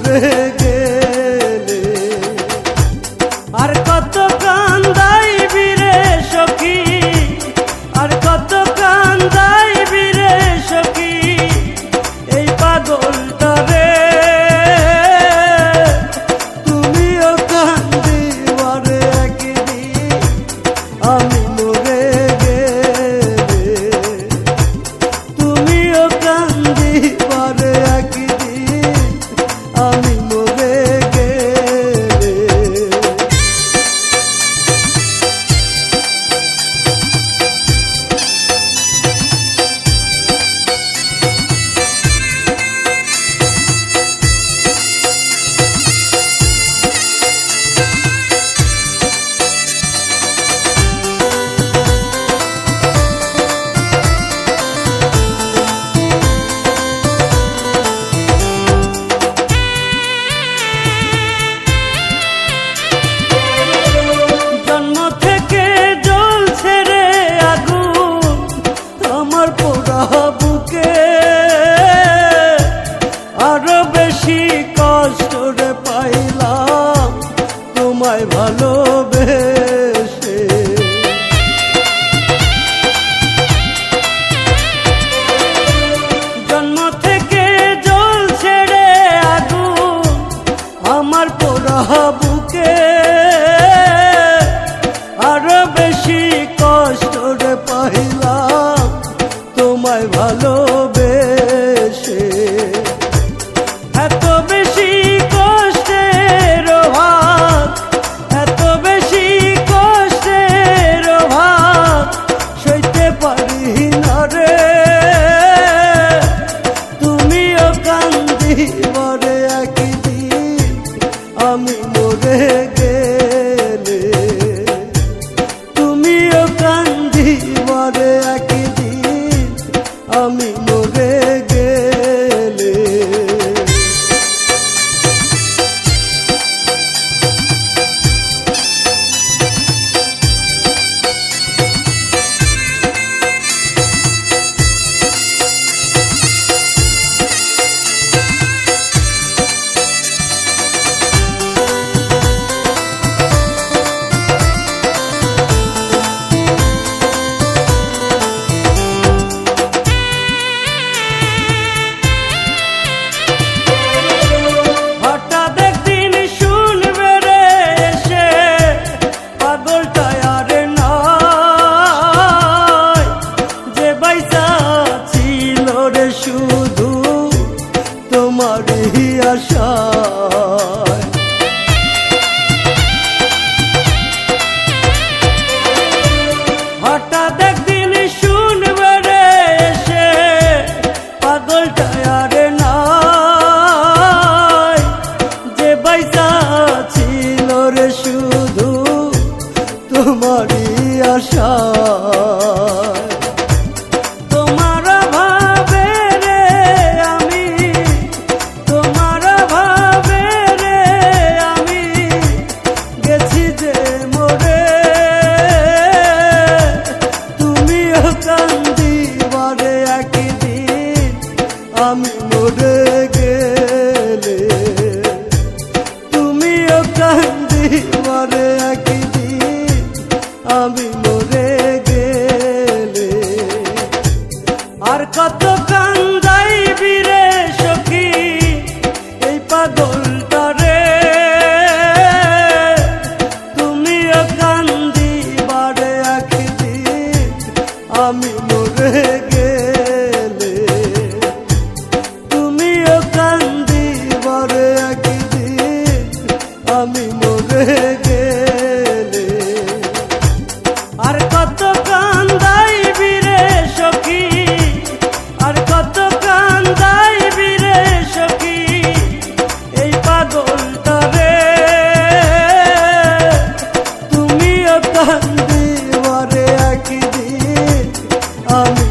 মরে গেলে। আর কত কান্দাইবি রে সখী, আর কত কান্দাইবি রে সখী এই পাগলটা রে। তুমিও কান্দিবারে একদিন আমি মরে গেলে। তুমিও কান্দিবারে একদিন আমি মরে গেলে। বুকে আরো বেশি কষ্ট রে পাইলাম তোমায় ভালোবেসে। জন্ম থেকে জ্বলছে রে আগুন আমার পোড়া বুকে, আরো বেশি কষ্ট রে পাইলাম তোমায় ভালোবেসে। এত বেশি কষ্টের ভাগ, এত বেশি কষ্টের ভাগ সইতে পারি না রে। তুমিও কান্দিবারে একদিন আমি মরে গেলে। তুমিও কান্দিবারে একদিন আমি মরে গেলে। শুধু তোমারই আশায় হঠাৎ একদিন শুনবে রে এসে পাগলটা আর নাই, যে বাইসা ছিল রে শুধু তোমারই আশায়। কান্দিবারে একদিন আমি মরে গেলে। তুমিও কান্দিবারে একদিন আমি মরে গেলে। আর কত কান্দাইবি রে সখী এই পাগলটা রে। তুমিও কান্দিবারে একদিন আমি মরে গেলে। তুমিও কান্দিবারে একদিন আমি মরে গেলে। আর কত কান্দাইবি রে সখী, আর কত কান্দাইবি রে সখী এই পাগলটা রে। তুমিও কান্দিবারে একদিন আমি